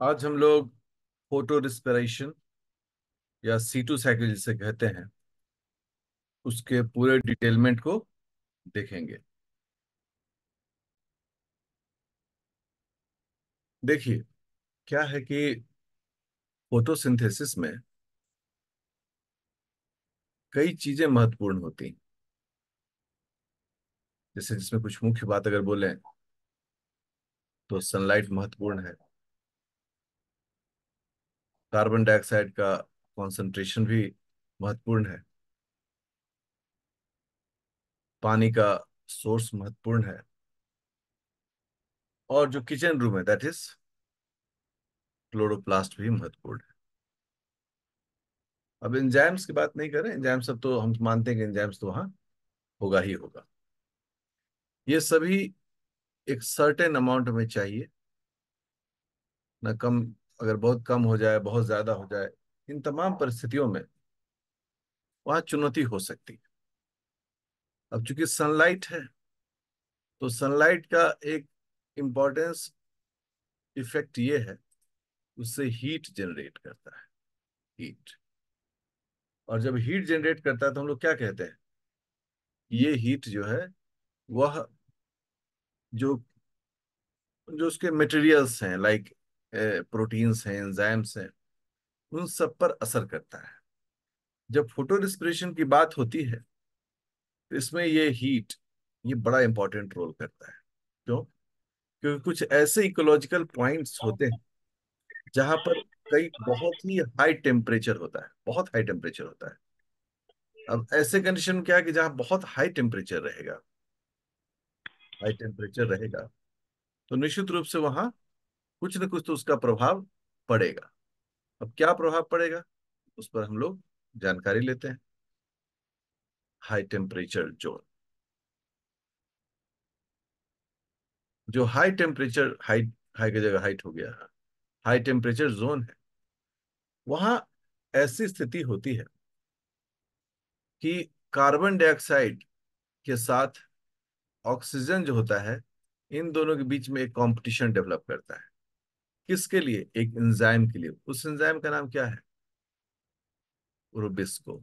आज हम लोग फोटो रिस्पिरेशन या C2 साइकिल जिसे कहते हैं उसके पूरे डिटेलमेंट को देखेंगे। देखिए, क्या है कि फोटोसिंथेसिस में कई चीजें महत्वपूर्ण होती हैं। जैसे जिसमें कुछ मुख्य बात अगर बोलें तो सनलाइट महत्वपूर्ण है। कार्बन डाइऑक्साइड का कॉन्सेंट्रेशन भी महत्वपूर्ण है। पानी का सोर्स महत्वपूर्ण है। और जो किचन रूम है दैट इज क्लोरोप्लास्ट भी महत्वपूर्ण है। अब एंजाइम्स की बात नहीं करें, एंजाइम्स सब तो हम मानते हैं कि एंजाइम्स तो वहां होगा ही होगा। ये सभी एक सर्टेन अमाउंट में चाहिए, ना कम। अगर बहुत कम हो जाए, बहुत ज्यादा हो जाए, इन तमाम परिस्थितियों में वहां चुनौती हो सकती है। अब चूंकि सनलाइट है, तो सनलाइट का एक इम्पोर्टेंस इफेक्ट ये है, उससे हीट जनरेट करता है। हीट, और जब हीट जनरेट करता है तो हम लोग क्या कहते हैं, ये हीट जो है वह जो जो उसके मटेरियल्स हैं, लाइक प्रोटीन्स हैं, एंजाइम्स हैं, उन सब पर असर करता है। जब फोटो रिस्पिरेशन की बात होती है तो इसमें ये हीट, ये बड़ा इंपॉर्टेंट रोल करता है। क्यों? क्योंकि कुछ ऐसे इकोलॉजिकल पॉइंट्स होते हैं जहां पर कई बहुत ही हाई टेम्परेचर होता है, बहुत हाई टेम्परेचर होता है। अब ऐसे कंडीशन में क्या है कि जहाँ बहुत हाई टेम्परेचर रहेगा, हाई टेम्परेचर रहेगा, तो निश्चित रूप से वहां कुछ न कुछ तो उसका प्रभाव पड़ेगा। अब क्या प्रभाव पड़ेगा, उस पर हम लोग जानकारी लेते हैं। हाई टेम्परेचर जोन, जो हाई टेम्परेचर, हाइट, हाई की जगह हाइट हो गया, हाई टेम्परेचर जोन है, वहां ऐसी स्थिति होती है कि कार्बन डाइऑक्साइड के साथ ऑक्सीजन जो होता है, इन दोनों के बीच में एक कंपटीशन डेवलप करता है। किसके लिए? एक एंजाइम के लिए। उस एंजाइम का नाम क्या है? रूबिस्को।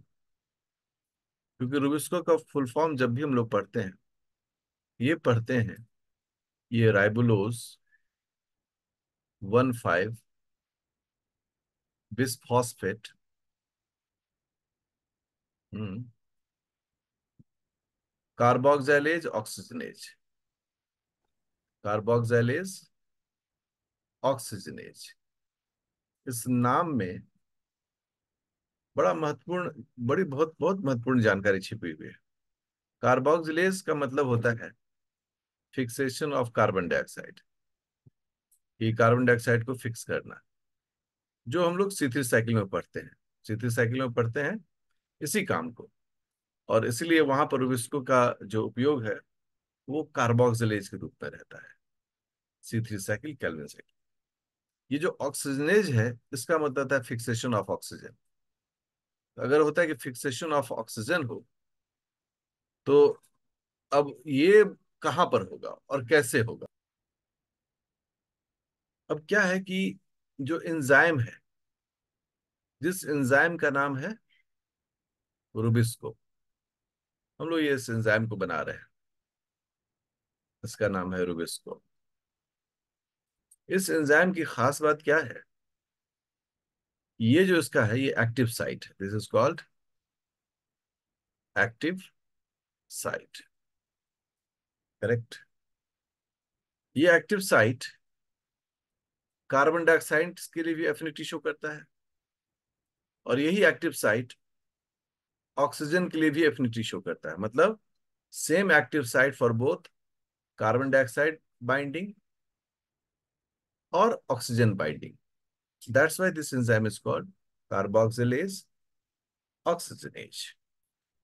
क्योंकि रूबिस्को का फुल फॉर्म जब भी हम लोग पढ़ते हैं, ये पढ़ते हैं, ये राइबोलोज 1,5 bisphosphate carboxylase oxygenase, carboxylase oxygenase. इस नाम में बड़ा महत्वपूर्ण, बड़ी बहुत बहुत महत्वपूर्ण जानकारी छिपी हुई है। कार्बोक्सिलेज का मतलब होता है फिक्सेशन ऑफ कार्बन डाइऑक्साइड, ये कार्बन डाइऑक्साइड को फिक्स करना, जो हम लोग C3 साइकिल में पढ़ते हैं। C3 साइकिल में पढ़ते हैं इसी काम को। और इसीलिए वहां पर विस्को का जो उपयोग है वो कार्बोक्सिलेज के रूप में रहता है। C3 cycle, Calvin cycle. ये जो ऑक्सीजनेज है, इसका मतलब है फिक्सेशन ऑफ ऑक्सीजन। अगर होता है कि फिक्सेशन ऑफ ऑक्सीजन हो, तो अब ये कहां पर होगा और कैसे होगा? अब क्या है कि जो एंजाइम है, जिस एंजाइम का नाम है रूबिस्को, हम लोग ये इस एंजाइम को बना रहे हैं, इसका नाम है रूबिस्को। इस एंजाइम की खास बात क्या है? ये जो इसका है, ये एक्टिव साइट है। This is called active site. Correct. ये एक्टिव साइट कार्बन डाइऑक्साइड के लिए भी एफिनिटी शो करता है, और यही एक्टिव साइट ऑक्सीजन के लिए भी एफिनिटी शो करता है। मतलब same active site for both carbon dioxide binding और oxygen binding. That's why this enzyme is called carboxylase oxygenase.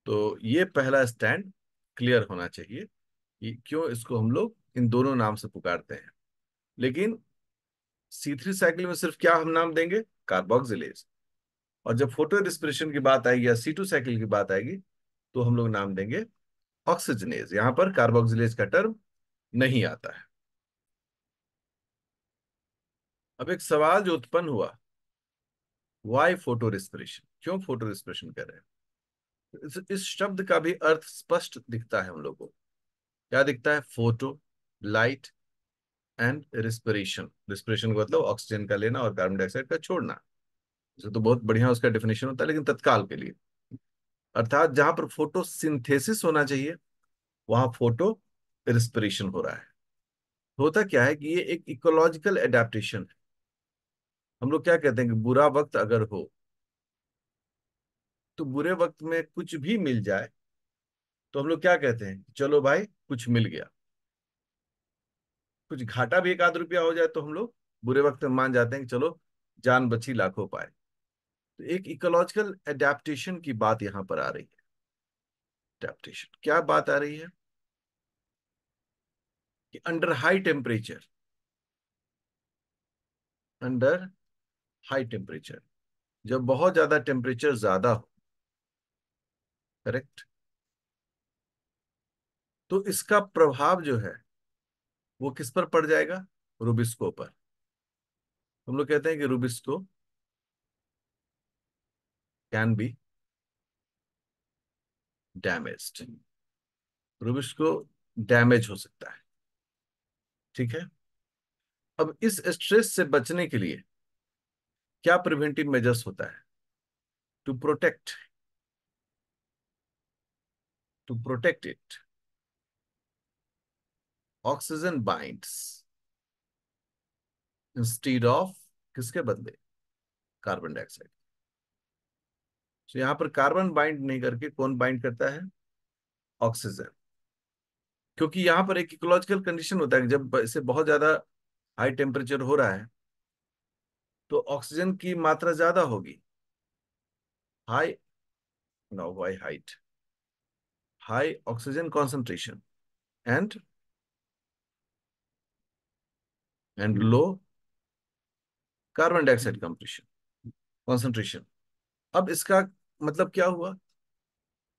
तो ये पहला स्टैंड क्लियर होना चाहिए कि क्यों इसको हम लोग इन दोनों नाम से पुकारते हैं। लेकिन C3 साइकिल में सिर्फ क्या हम नाम देंगे? कार्बोक्सिलेज। और जब फोटो रिस्पिरेशन की बात आएगी या C2 साइकिल की बात आएगी, तो हम लोग नाम देंगे ऑक्सीजनेज। यहां पर कार्बोक्सिलेज का टर्म नहीं आता है। अब एक सवाल जो उत्पन्न हुआ, वाई फोटो रिस्पिरेशन, क्यों फोटो रिस्पिरेशन कर रहे हैं? इस शब्द का भी अर्थ स्पष्ट दिखता है हम लोग को। क्या दिखता है? Photo, light and respiration. Respiration का मतलब ऑक्सीजन का लेना और कार्बन डाइऑक्साइड का छोड़ना। जो तो बहुत बढ़िया उसका डेफिनेशन होता है, लेकिन तत्काल के लिए। अर्थात जहां पर फोटोसिंथेसिस होना चाहिए, वहां फोटो रिस्पिरेशन हो रहा है। होता क्या है कि ये एक इकोलॉजिकल एडेप्टेशन है। हम लोग क्या कहते हैं कि बुरा वक्त अगर हो, तो बुरे वक्त में कुछ भी मिल जाए तो हम लोग क्या कहते हैं, चलो भाई कुछ मिल गया। कुछ घाटा भी एक आध रुपया हो जाए तो हम लोग बुरे वक्त में मान जाते हैं कि चलो जान बची लाखों पाए। तो एक इकोलॉजिकल एडेप्टेशन की बात यहां पर आ रही है। एडेप्टेशन क्या बात आ रही है कि under high temperature, under high temperature, जब बहुत ज्यादा टेम्परेचर ज्यादा हो, करेक्ट, तो इसका प्रभाव जो है वो किस पर पड़ जाएगा? रूबिस्को पर। हम लोग कहते हैं कि rubisco can be damaged. Rubisco damage हो सकता है। ठीक है। अब इस स्ट्रेस से बचने के लिए क्या प्रिवेंटिव मेजर्स होता है? To protect, to protect it, oxygen binds instead of, किसके बदले? Carbon dioxide. तो यहां पर कार्बन बाइंड नहीं करके कौन बाइंड करता है? ऑक्सीजन। क्योंकि यहां पर एक इकोलॉजिकल कंडीशन होता है कि जब इसे बहुत ज्यादा हाई टेम्परेचर हो रहा है तो ऑक्सीजन की मात्रा ज्यादा होगी। High, know why height, high oxygen concentration and low carbon dioxide concentration. अब इसका मतलब क्या हुआ?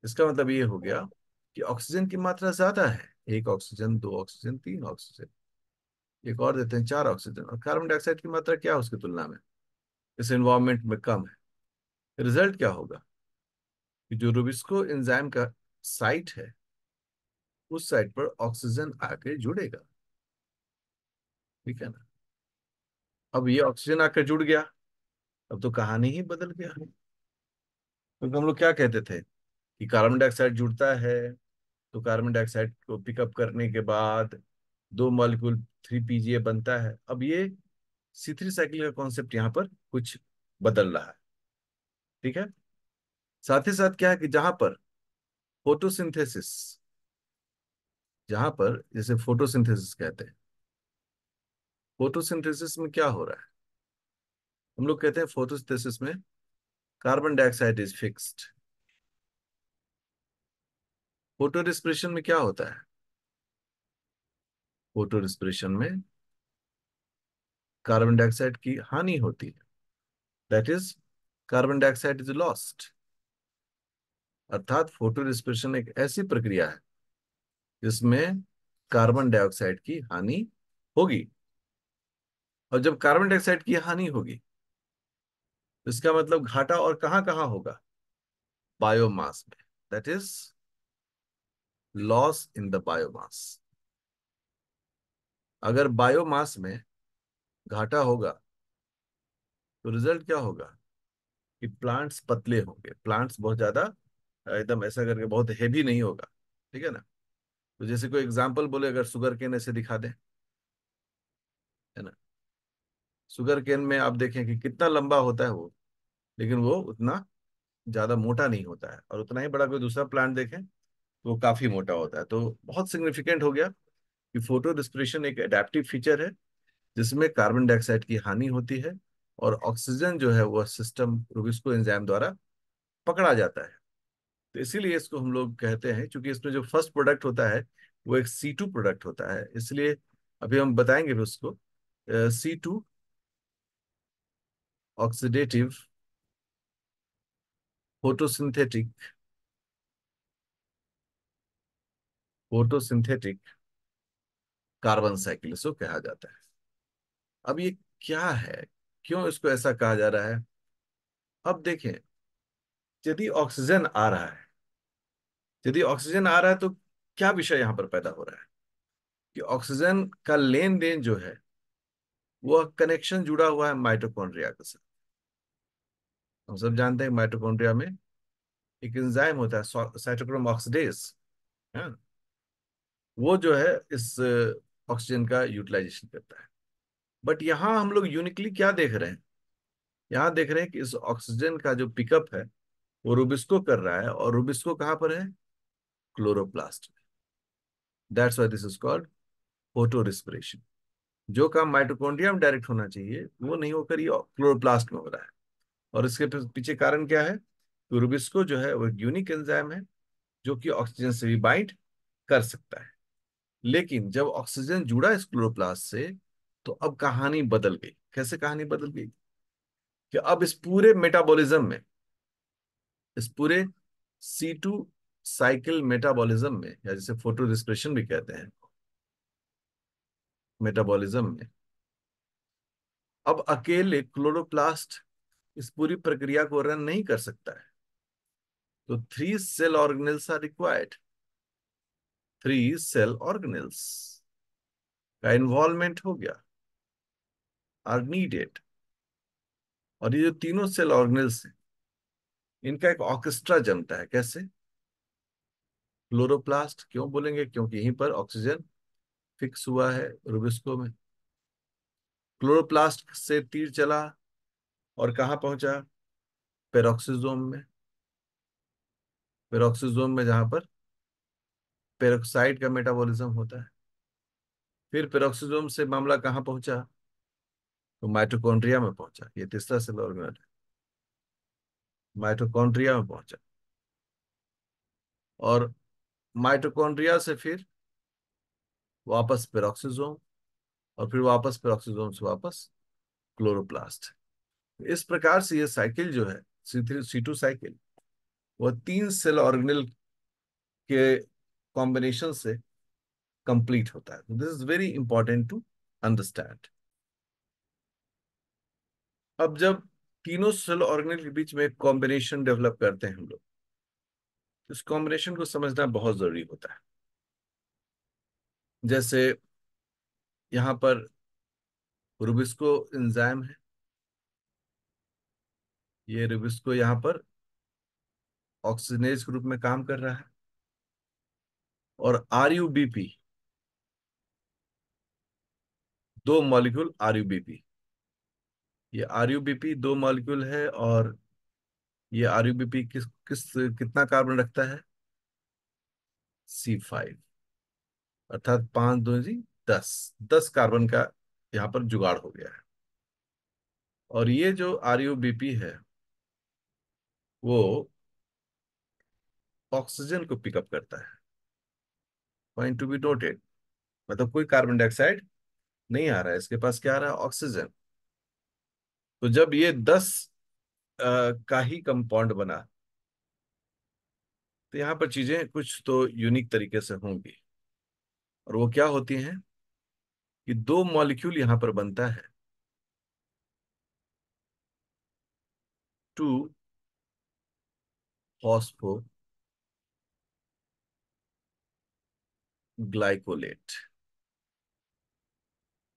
इसका मतलब ये हो गया कि ऑक्सीजन की मात्रा ज्यादा है। एक ऑक्सीजन, दो ऑक्सीजन, तीन ऑक्सीजन, एक और देते हैं, चार ऑक्सीजन। और कार्बन डाइऑक्साइड की मात्रा क्या है उसकी तुलना में इस एनवायरमेंट में? कम है। रिजल्ट क्या होगा कि जो रुबिस्को एंजाइम का साइट है, उस साइट पर ऑक्सीजन आके जुड़ेगा। ठीक है ना? अब ये ऑक्सीजन आकर जुड़ गया, अब तो कहानी ही बदल गया। क्योंकि हम लोग क्या कहते थे कि कार्बन डाइऑक्साइड जुड़ता है तो कार्बन डाइऑक्साइड को पिकअप करने के बाद दो मॉलिक्यूल 3 PGA बनता है। अब ये C3 साइकिल का कॉन्सेप्ट यहाँ पर कुछ बदल रहा है। ठीक है। साथ ही साथ क्या है कि जहां पर फोटोसिंथेसिस, जहां पर जैसे फोटोसिंथेसिस कहते हैं, फोटोसिंथेसिस में क्या हो रहा है? हम लोग कहते हैं फोटोसिंथेसिस में carbon dioxide is fixed. Photo respiration में क्या होता है? फोटो रिस्पिरेशन में कार्बन डाइऑक्साइड की हानि होती है, that is carbon dioxide is lost. अर्थात फोटो रिस्पिरेशन एक ऐसी प्रक्रिया है जिसमें कार्बन डाइऑक्साइड की हानि होगी। और जब कार्बन डाइऑक्साइड की हानि होगी, इसका मतलब घाटा और कहां कहां होगा? बायोमास में, that is loss in the biomass. अगर बायोमास में घाटा होगा तो रिजल्ट क्या होगा कि प्लांट्स पतले होंगे, प्लांट्स बहुत ज्यादा एकदम ऐसा करके बहुत हेवी नहीं होगा। ठीक है ना? तो जैसे कोई एग्जांपल बोले, अगर शुगर केन ऐसे दिखा दें, है ना? शुगर केन में आप देखें कि कितना लंबा होता है वो, लेकिन वो उतना ज्यादा मोटा नहीं होता है। और उतना ही बड़ा कोई दूसरा प्लांट देखें तो वो काफी मोटा होता है। तो बहुत सिग्निफिकेंट हो गया कि फोटो रिस्पिरेशन एक एडेप्टिव फीचर है जिसमें कार्बन डाइऑक्साइड की हानि होती है और ऑक्सीजन जो है वह सिस्टम रूबिस्को एंजाइम द्वारा पकड़ा जाता है। तो इसीलिए इसको हम लोग कहते हैं, क्योंकि इसमें जो फर्स्ट प्रोडक्ट होता है वो एक C2 प्रोडक्ट होता है, इसलिए अभी हम बताएंगे भी उसको। C2 oxidative photosynthetic, photosynthetic carbon cycle इसको कहा जाता है। अब ये क्या है, क्यों इसको ऐसा कहा जा रहा है? अब देखें, यदि ऑक्सीजन आ रहा है, यदि ऑक्सीजन आ रहा है तो क्या विषय यहां पर पैदा हो रहा है कि ऑक्सीजन का लेन देन जो है, वह कनेक्शन जुड़ा हुआ है माइटोकॉन्ड्रिया के साथ। हम सब जानते हैं माइटोकॉन्ड्रिया में एक एंजाइम होता है साइटोक्रोम ऑक्सीडेज, है। वो जो है इस ऑक्सीजन का यूटिलाइजेशन करता है। बट यहाँ हम लोग यूनिकली क्या देख रहे हैं? यहाँ देख रहे हैं कि इस ऑक्सीजन का जो पिकअप है वो रुबिस्को कर रहा है, और रुबिस्को कहाँ पर है? क्लोरोप्लास्ट में। That's why this is called photo respiration. जो काम माइटोकॉन्ड्रिया में डायरेक्ट होना चाहिए वो नहीं होकर ये क्लोरोप्लास्ट में हो रहा है। और इसके पीछे कारण क्या है? तो रुबिस्को जो है वो एक यूनिक एंजाइम है जो कि ऑक्सीजन से भी बाइंड कर सकता है। लेकिन जब ऑक्सीजन जुड़ा इस क्लोरोप्लास्ट से, तो अब कहानी बदल गई। कैसे कहानी बदल गई? कि अब इस पूरे मेटाबॉलिज्म में, इस पूरे C2 साइकिल मेटाबॉलिज्म में, या जिसे फोटो रिस्पिरेशन भी कहते हैं, मेटाबॉलिज्म में अब अकेले क्लोरोप्लास्ट इस पूरी प्रक्रिया को रन नहीं कर सकता है। तो 3 cell organelles are required. 3 cell organelles का इन्वॉल्वमेंट हो गया, आर नीडेड। और ये जो तीनों सेल ऑर्गेनेल्स हैं, इनका एक ऑर्केस्ट्रा जमता है। कैसे? क्लोरोप्लास्ट क्यों बोलेंगे? क्योंकि यहीं पर ऑक्सीजन फिक्स हुआ है रुबिस्को में। क्लोरोप्लास्ट से तीर चला और कहाँ पहुंचा? पेरोक्सिसोम में। पेरोक्सिसोम में जहां पर पेरोक्साइड का मेटाबॉलिज्म होता है। फिर पेरोक्सिसोम से मामला कहाँ पहुंचा? तो माइटोकॉन्ड्रिया में पहुंचा। ये तीसरा सेल ऑर्गेनल है, माइटोकॉन्ड्रिया में पहुंचा। और माइटोकॉन्ड्रिया से फिर वापस पेरोक्सिसोम, और फिर वापस पेरोक्सिसोम से वापस क्लोरोप्लास्ट। इस प्रकार से ये साइकिल जो है, C3 C2 साइकिल, वह 3 सेल ऑर्गेनल के कॉम्बिनेशन से कंप्लीट होता है। This is very important to understand. अब जब तीनों सेल ऑर्गेनल के बीच में एक कॉम्बिनेशन डेवलप करते हैं हम लोग, इस कॉम्बिनेशन को समझना बहुत जरूरी होता है। जैसे यहाँ पर रुबिस्को एंजाइम है, ये रुबिस्को यहाँ पर ऑक्सीजनेज के रूप में काम कर रहा है। और RUBP, 2 मॉलिक्यूल RUBP, ये RUBP 2 मॉलिक्यूल है। और ये RUBP किस किस कितना कार्बन रखता है? C5, अर्थात 5 2 10, 10 कार्बन का यहाँ पर जुगाड़ हो गया है। और ये जो RUBP है वो ऑक्सीजन को पिकअप करता है। Point to be noted. मतलब कोई कार्बन डाइऑक्साइड नहीं आ रहा है इसके पास, क्या आ रहा है? ऑक्सीजन। तो जब ये 10 का ही कंपाउंड बना, तो यहाँ पर चीजें कुछ तो यूनिक तरीके से होंगी। और वो क्या होती हैं कि 2 मॉलिक्यूल यहां पर बनता है, 2 फॉस्फोग्लाइकोलेट।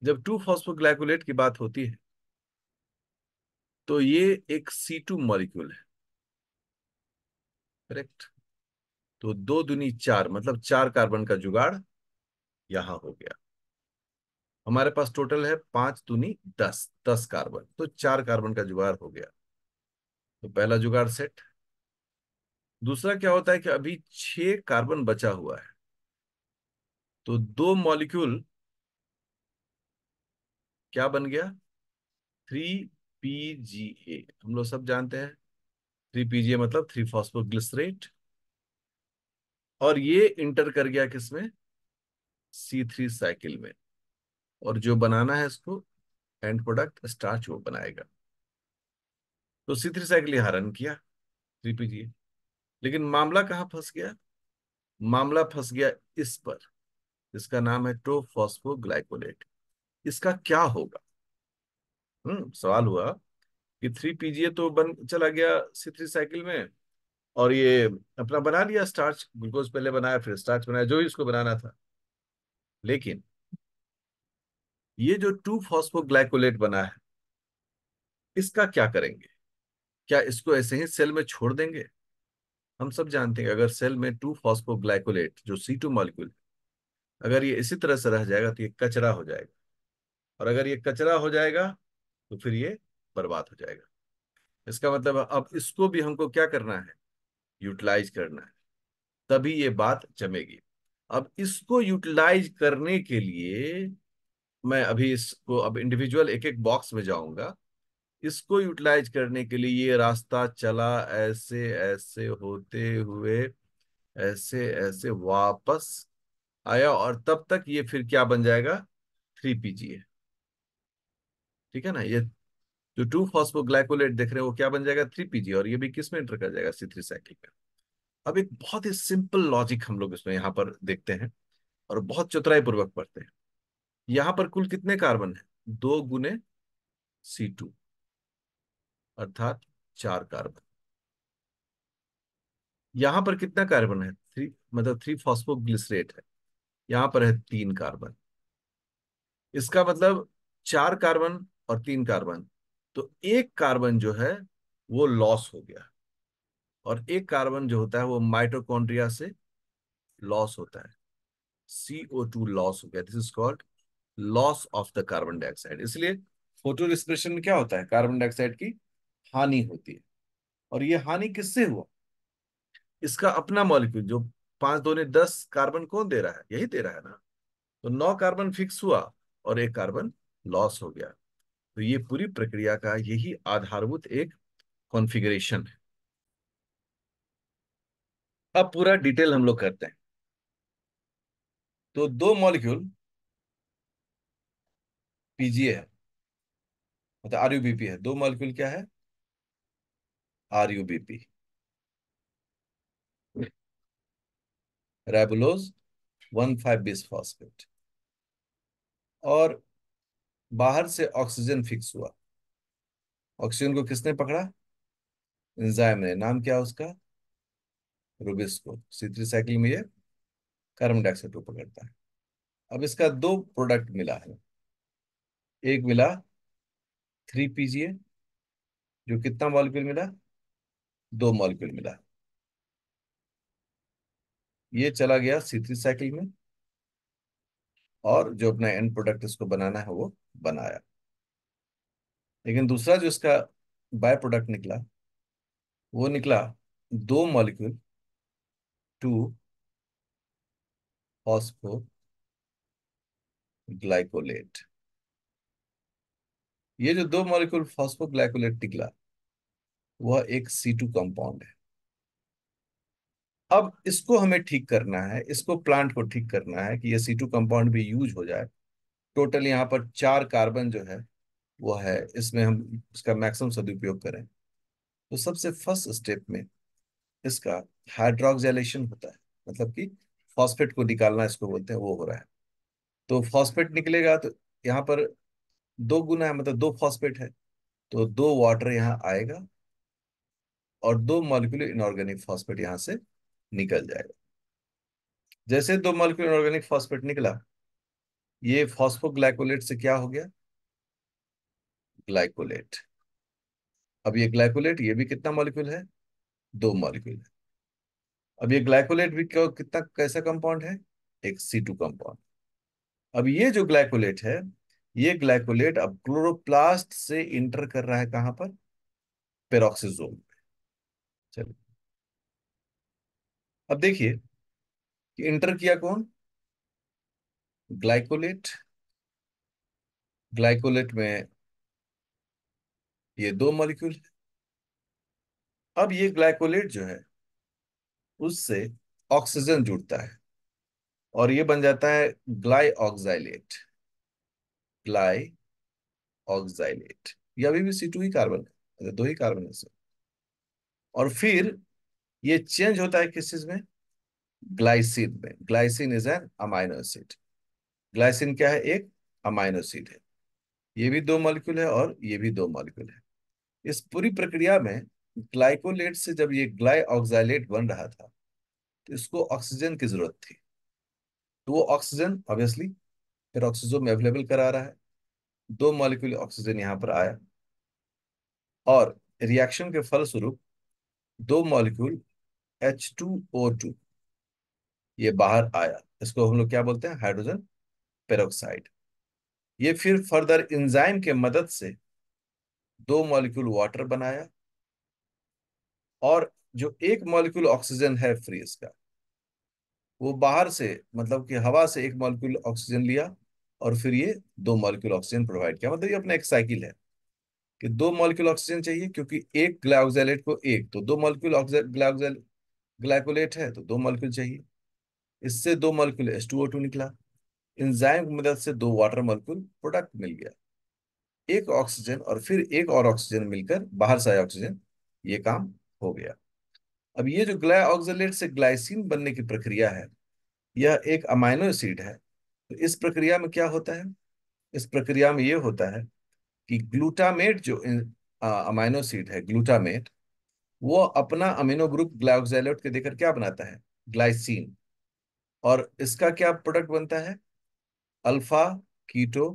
जब 2 फॉस्फोग्लाइकोलेट की बात होती है तो ये एक C2 मॉलिक्यूल है, करेक्ट। तो 2 दूनी 4, मतलब 4 कार्बन का जुगाड़ यहां हो गया। हमारे पास टोटल है 5 दूनी 10, 10 कार्बन, तो 4 कार्बन का जुगाड़ हो गया। तो पहला जुगाड़ सेट। दूसरा क्या होता है कि अभी 6 कार्बन बचा हुआ है, तो 2 मॉलिक्यूल क्या बन गया? 3PGA। हम लोग सब जानते हैं 3PGA मतलब 3 फॉस्फोग्लिसरेट। और ये इंटर कर गया किसमें? C3 साइकिल में। और जो बनाना है इसको, एंड प्रोडक्ट स्टार्च, वो बनाएगा। तो C3 साइकिल यहाँ रन किया, 3PGA। लेकिन मामला कहाँ फंस गया? मामला फंस गया इस पर, इसका नाम है 2 फॉस्फोग्लाइकोलेट। इसका क्या होगा? सवाल हुआ कि 3 PGA तो बन चला गया C3 साइकिल में, और ये अपना बना लिया स्टार्च, ग्लूकोज पहले बनाया फिर स्टार्च बनाया, जो ही उसको बनाना था। लेकिन ये जो 2 फॉस्फोग्लाइकोलेट बना है, इसका क्या करेंगे? क्या इसको ऐसे ही सेल में छोड़ देंगे? हम सब जानते हैं कि अगर सेल में 2 फॉस्फोग्लाइकोलेट जो C2 मॉलिक्यूल, अगर ये इसी तरह से रह जाएगा तो ये कचरा हो जाएगा, और अगर ये कचरा हो जाएगा तो फिर ये बर्बाद हो जाएगा। इसका मतलब अब इसको भी हमको क्या करना है? यूटिलाइज करना है, तभी ये बात जमेगी। अब इसको यूटिलाइज करने के लिए मैं अभी इसको अब इंडिविजुअल एक एक बॉक्स में जाऊंगा। इसको यूटिलाइज करने के लिए ये रास्ता चला, ऐसे ऐसे होते हुए ऐसे ऐसे वापस आया, और तब तक ये फिर क्या बन जाएगा? 3 PGA। ठीक है ना? ये जो 2 फॉस्फोग्लाइकोलेट देख रहे हैं वो क्या बन जाएगा? 3 PGA, और ये भी किस में एंटर कर जाएगा? C3 साइकिल में। अब एक बहुत ही सिंपल लॉजिक हम लोग इसमें यहाँ पर देखते हैं, और बहुत चतुराई पूर्वक पढ़ते हैं। यहाँ पर कुल कितने कार्बन है? 2 × C2, अर्थात 4 कार्बन। यहाँ पर कितना कार्बन है? 3, मतलब 3 फॉस्फोग्लिसरेट है। यहाँ पर है 3 कार्बन। इसका मतलब 4 कार्बन और 3 कार्बन, तो एक कार्बन जो है वो लॉस हो गया, और एक कार्बन जो होता है वो माइटोकॉन्ड्रिया से लॉस होता है। CO2 लॉस हो गया। This is called loss of the carbon dioxide. इसलिए फोटो रिस्पिरेशन में क्या होता है? कार्बन डाइऑक्साइड की हानि होती है। और ये हानि किससे हुआ? इसका अपना मॉलिक्यूल जो 5 दूनी 10 कार्बन कौन दे रहा है? यही दे रहा है ना। तो 9 कार्बन फिक्स हुआ और एक कार्बन लॉस हो गया। तो ये पूरी प्रक्रिया का यही आधारभूत एक कॉन्फ़िगरेशन है। अब पूरा डिटेल हम लोग करते हैं। तो 2 मॉलिक्यूल PGA है, मतलब RUBP है। 2 मॉलिक्यूल क्या है? RUBP, राइबोलोज 1,5-बिसफॉस्फेट। और बाहर से ऑक्सीजन फिक्स हुआ। ऑक्सीजन को किसने पकड़ा? एंजाइम ने। नाम क्या है उसका? रुबिस्को। C3 साइकिल में ये कार्बन डाइऑक्साइड को पकड़ता है। अब इसका 2 प्रोडक्ट मिला है। एक मिला 3 PGA, जो कितना मॉलिक्यूल मिला? 2 मॉलिक्यूल मिला। ये चला गया C3 साइकिल में, और जो अपना एंड प्रोडक्ट इसको बनाना है वो बनाया। लेकिन दूसरा जो इसका बाय प्रोडक्ट निकला, वो निकला 2 मॉलिक्यूल 2 फॉस्फोग्लाइकोलेट। ये जो 2 मॉलिक्यूल फॉस्फोग्लाइकोलेट निकला, वह एक C2 कंपाउंड है। अब इसको हमें ठीक करना है, इसको प्लांट को ठीक करना है कि ये C2 कंपाउंड भी यूज हो जाए। टोटल यहाँ पर 4 कार्बन जो है वो है, इसमें हम इसका मैक्सिमम सदुपयोग करें। तो सबसे फर्स्ट स्टेप में इसका हाइड्रोक्सिलेशन होता है, मतलब कि फॉस्फेट को निकालना इसको बोलते हैं, वो हो रहा है। तो फॉस्फेट निकलेगा तो यहाँ पर 2 गुना है, मतलब 2 फॉस्फेट है, तो 2 वाटर यहाँ आएगा, और 2 मॉलिक्यूल इनऑर्गेनिक फॉस्फेट यहाँ से निकल जाएगा। जैसे 2 मॉलिक्यूल इनऑर्गेनिक फॉस्फेट निकला, ये फॉस्फोग्लाइकोलेट से क्या हो गया? ग्लाइकोलेट। अब ये ग्लाइकोलेट, ये भी कितना मॉलिक्यूल है? 2 मॉलिक्यूल है। अब ये ग्लाइकोलेट भी कितना कैसा कंपाउंड है? एक C2 कंपाउंड। अब ये जो ग्लाइकोलेट है, ये ग्लाइकोलेट अब क्लोरोप्लास्ट से इंटर कर रहा है कहां पर? पेरोक्सिसोम पे। चलिए, अब देखिए कि इंटर किया कौन? ग्लाइकोलेट। ग्लाइकोलेट में ये 2 मॉलिक्यूल है। अब ये ग्लाइकोलेट जो है उससे ऑक्सीजन जुड़ता है, और ये बन जाता है ग्लाइऑक्साइलेट। ग्लाइऑक्साइलेट। ये अभी भी C2 ही कार्बन है, मतलब 2 ही कार्बन है इसमें। और फिर ये चेंज होता है किस चीज में? ग्लाइसिन में। Glycine is an amino acid. Glycine क्या है? एक अमाइनो एसिड है। ये भी दो मॉलिक्यूल है और ये भी दो मॉलिक्यूल है। इस पूरी प्रक्रिया में ग्लाइकोलेट से जब ये ग्लाइ ऑक्साइलेट बन रहा था तो इसको ऑक्सीजन की जरूरत थी। तो वो ऑक्सीजन ऑब्वियसली फिर ऑक्सीजन में अवेलेबल करा रहा है। दो मॉलिक्यूल ऑक्सीजन यहाँ पर आया और रिएक्शन के फलस्वरूप दो मॉलिक्यूल H2O2 ये बाहर आया। इसको हम लोग क्या बोलते हैं, हाइड्रोजन पेरोक्साइड। ये फिर फर्दर एंजाइम के मदद से दो मॉलिक्यूल वाटर बनाया और जो एक मॉलिक्यूल ऑक्सीजन है फ्री इसका, वो बाहर से मतलब कि हवा से एक मॉलिक्यूल ऑक्सीजन लिया और फिर ये दो मॉलिक्यूल ऑक्सीजन प्रोवाइड किया। मतलब ये अपना एक साइकिल है कि दो मॉलिक्यूल ऑक्सीजन चाहिए, क्योंकि एक ग्लाइकोलेट को एक तो दो मॉलिक्यूल ग्लाइकोलेट है तो दो मॉलिक्यूल चाहिए। इससे दो मॉलिक्यूल H2O2 निकला। एंजाइम की मदद से दो वाटर मॉलिक्यूल प्रोडक्ट मिल गया। एक ऑक्सीजन और फिर एक और ऑक्सीजन मिलकर बाहर से आया ऑक्सीजन, ये काम हो गया। अब ये जो ग्लाइऑक्सिलेट से ग्लाइसिन बनने की प्रक्रिया है, यह एक अमाइनो एसिड है। तो इस प्रक्रिया में क्या होता है, इस प्रक्रिया में ये होता है कि ग्लूटामेट जो अमाइनो एसिड है ग्लूटामेट, वो अपना अमीनो ग्रुप ग्लाइऑक्सिलेट के देकर क्या बनाता है, ग्लाइसिन। और इसका क्या प्रोडक्ट बनता है, अल्फा कीटो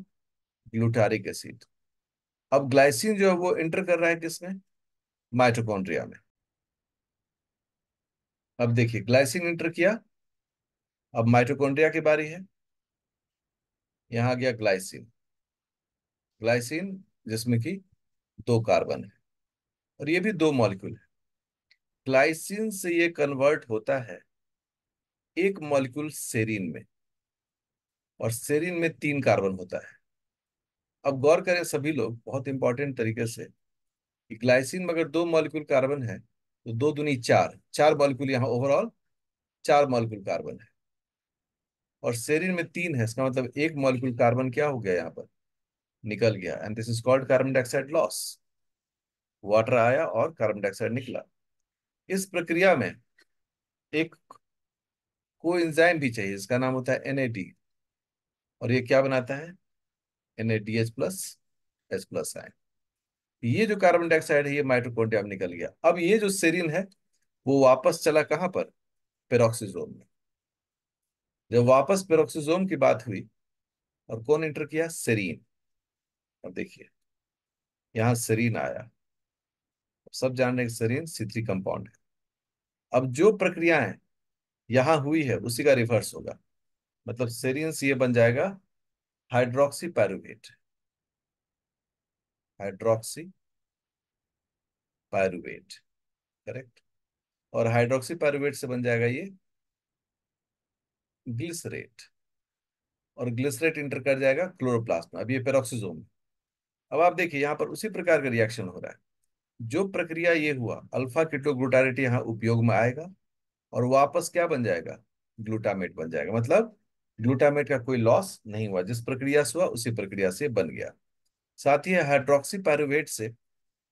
ग्लूटारिक एसिड। अब ग्लाइसिन जो है वो इंटर कर रहा है किसमें, माइटोकॉन्ड्रिया में। अब देखिए ग्लाइसिन इंटर किया, अब माइटोकॉन्ड्रिया की बारी है। यहां गया ग्लाइसिन, ग्लाइसिन जिसमें कि दो कार्बन है और ये भी दो मॉलिक्यूल है। ग्लाइसिन से ये कन्वर्ट होता है एक मॉलिक्यूल सेरीन में, और सेरीन में तीन कार्बन होता है। अब गौर करें सभी लोग बहुत इंपॉर्टेंट तरीके से कि ग्लाइसिन में अगर दो मॉलिक्यूल कार्बन है तो दो दूनी चार, चार मॉलिक्यूल यहाँ ओवरऑल चार मॉलिक्यूल कार्बन है। और सेरीन में तीन है, इसका मतलब एक मॉलिक्यूल कार्बन क्या हो गया यहाँ पर, निकल गया। And this is called carbon dioxide loss. Water आया और कार्बन डाइऑक्साइड निकला। इस प्रक्रिया में एक कोएंजाइम भी चाहिए, इसका नाम होता है NAD। और ये क्या बनाता है, NADH+ H+ आयन। ये जो कार्बन डाइऑक्साइड है ये माइटोकॉन्ड्रिया में निकल गया। अब ये जो सेरीन है वो वापस चला कहाँ पर, पेरोक्सिसोम में। जब वापस पेरोक्सिसोम की बात हुई और कौन इंटर किया, सेरीन। अब देखिए यहाँ सेरीन आया, सब जान रहे हैं सेरीन C3 कंपाउंड है। अब जो प्रक्रियाएं यहां हुई है उसी का रिवर्स होगा। मतलब सेरीन से ये बन जाएगा hydroxy pyruvate, hydroxy pyruvate, correct. और हाइड्रोक्सी पायरुवेट से बन जाएगा ये ग्लिसरेट, और ग्लिसरेट इंटर कर जाएगा क्लोरोप्लास्ट में। अब ये पेरोक्सिसोम है। अब आप देखिए यहाँ पर उसी प्रकार का रिएक्शन हो रहा है। जो प्रक्रिया ये हुआ, अल्फा कीटोग्लूटारेट यहाँ उपयोग में आएगा और वापस क्या बन जाएगा, ग्लूटामेट बन जाएगा। मतलब ग्लूटामेट का कोई लॉस नहीं हुआ, जिस प्रक्रिया से हुआ उसी प्रक्रिया से बन गया। साथ ही हाइड्रोक्सी पायरुवेट से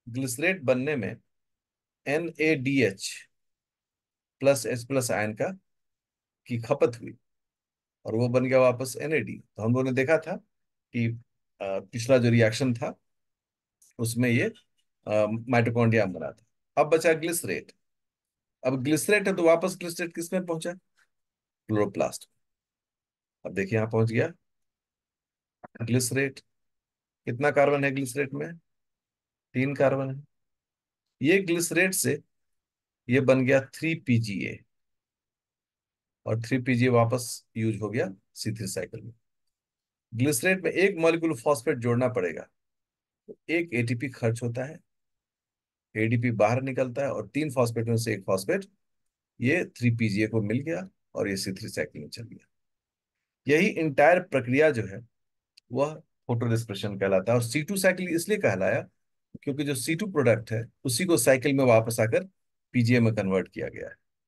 ग्लिसरेट बनने में NADH+ H+ आयन का की खपत हुई और वो बन गया वापस NAD। तो हम लोगों ने देखा था कि पिछला जो रिएक्शन था उसमें ये माइटोकॉन्ड्रिया में बना था। अब बचा ग्लिसरेट। अब ग्लिसरेट है तो वापस ग्लिसरेट किस में पहुंचा, क्लोरोप्लास्ट। अब देखिए यहाँ पहुंच गया ग्लिसरेट। कितना कार्बन है ग्लिसरेट में, तीन कार्बन है। ये ग्लिसरेट से ये बन गया 3 PGA, और 3 PGA वापस यूज हो गया C3 साइकिल में। ग्लिसरेट में एक मॉलिक्यूल फॉस्फेट जोड़ना पड़ेगा तो एक ATP खर्च होता है, ADP बाहर निकलता है और तीन फॉस्फेट में से एक फॉस्फेट ये 3 PGA को मिल गया और ये C3 साइकिल में चल गया। यही इंटायर प्रक्रिया जो है वह फोटो डिस्पर्शन कहलाता है। और C2 साइकिल इसलिए कहलाया क्योंकि जो C2 प्रोडक्ट है उसी को साइकिल में वापस आकर PGA में कन्वर्ट किया गया है।